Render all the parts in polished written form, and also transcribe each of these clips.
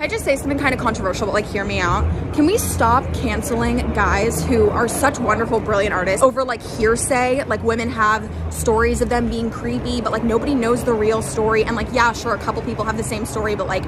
I just say something kind of controversial, but like hear me out? Can we stop canceling guys who are such wonderful, brilliant artists over like hearsay? Like women have stories of them being creepy, but like nobody knows the real story. And like, yeah, sure, a couple people have the same story, but like,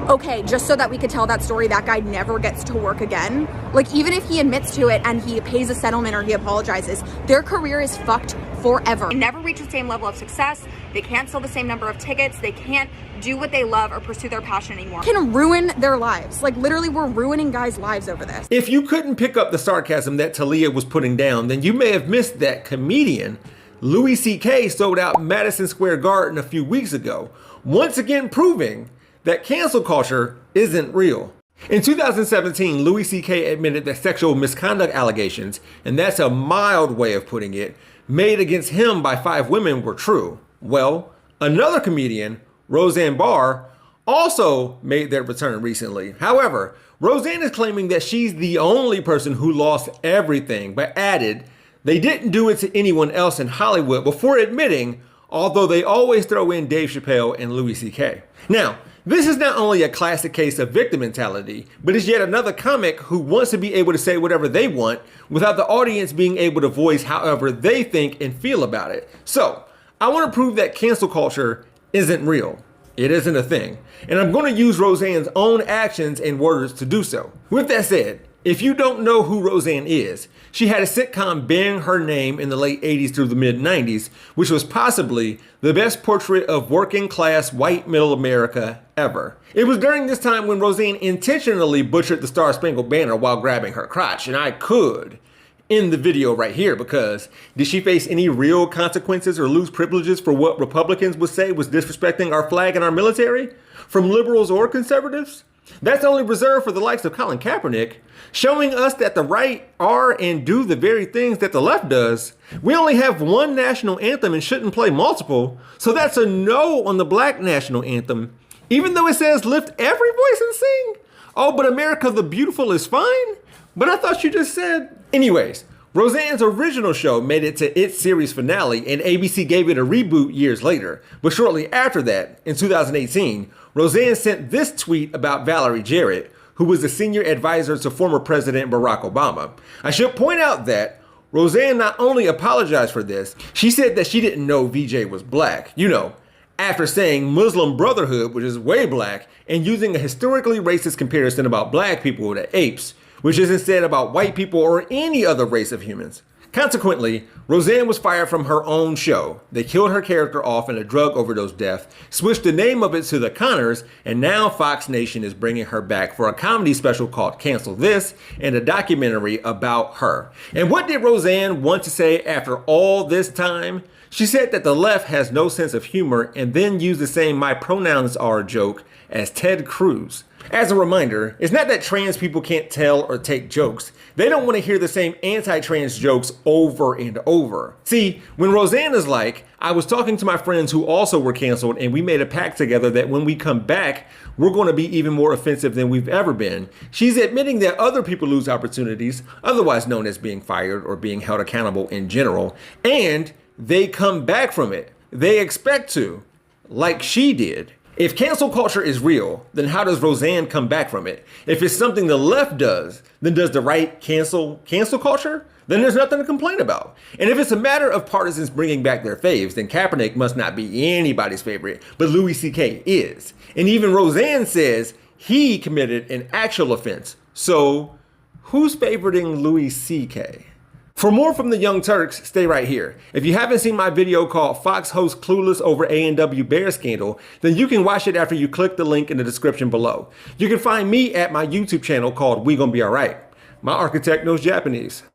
okay, just so that we could tell that story, that guy never gets to work again. Like even if he admits to it and he pays a settlement or he apologizes, their career is fucked forever. They never reach the same level of success. They can't sell the same number of tickets. They can't do what they love or pursue their passion anymore. Can ruin their lives. Like literally we're ruining guys' lives over this. If you couldn't pick up the sarcasm that Talia was putting down, then you may have missed that comedian Louis C.K. sold out Madison Square Garden a few weeks ago, once again proving that cancel culture isn't real. In 2017, Louis C.K. admitted that sexual misconduct allegations, and that's a mild way of putting it, made against him by 5 women were true. Well, another comedian, Roseanne Barr, also made their return recently. However, Roseanne is claiming that she's the only person who lost everything, but added they didn't do it to anyone else in Hollywood before admitting, although they always throw in Dave Chappelle and Louis C.K. Now, this is not only a classic case of victim mentality, but it's yet another comic who wants to be able to say whatever they want without the audience being able to voice however they think and feel about it. So, I want to prove that cancel culture isn't real. It isn't a thing. And I'm going to use Roseanne's own actions and words to do so. With that said, if you don't know who Roseanne is, she had a sitcom bearing her name in the late 80s through the mid 90s, which was possibly the best portrait of working class white middle America ever. It was during this time when Roseanne intentionally butchered the Star Spangled Banner while grabbing her crotch, and I could end the video right here because did she face any real consequences or lose privileges for what Republicans would say was disrespecting our flag and our military? From liberals or conservatives? That's only reserved for the likes of Colin Kaepernick, showing us that the right are and do the very things that the left does. We only have one national anthem and shouldn't play multiple, so that's a no on the Black national anthem, even though it says lift every voice and sing. Oh, but America the Beautiful is fine? But I thought you just said... Anyways, Roseanne's original show made it to its series finale and ABC gave it a reboot years later. But shortly after that, in 2018, Roseanne sent this tweet about Valerie Jarrett, who was a senior advisor to former President Barack Obama. I should point out that Roseanne not only apologized for this, she said that she didn't know VJ was black. You know, after saying Muslim Brotherhood, which is way black, and using a historically racist comparison about black people to apes, which isn't said about white people or any other race of humans. Consequently, Roseanne was fired from her own show. They killed her character off in a drug overdose death, switched the name of it to The Connors, and now Fox Nation is bringing her back for a comedy special called Cancel This and a documentary about her. And what did Roseanne want to say after all this time? She said that the left has no sense of humor and then used the same "my pronouns are" joke as Ted Cruz. As a reminder, it's not that trans people can't tell or take jokes. They don't want to hear the same anti-trans jokes over and over. See, when Roseanne is like, I was talking to my friends who also were canceled and we made a pact together that when we come back, we're going to be even more offensive than we've ever been. She's admitting that other people lose opportunities, otherwise known as being fired or being held accountable in general, and they come back from it. They expect to, like she did. If cancel culture is real, then how does Roseanne come back from it? If it's something the left does, then does the right cancel culture? Then there's nothing to complain about. And if it's a matter of partisans bringing back their faves, then Kaepernick must not be anybody's favorite, but Louis C.K. is. And even Roseanne says he committed an actual offense. So who's favoriting Louis C.K.? For more from the Young Turks, stay right here. If you haven't seen my video called Fox Hosts Clueless over A&W Bear Scandal, then you can watch it after you click the link in the description below. You can find me at my YouTube channel called We Gonna Be Alright. My architect knows Japanese.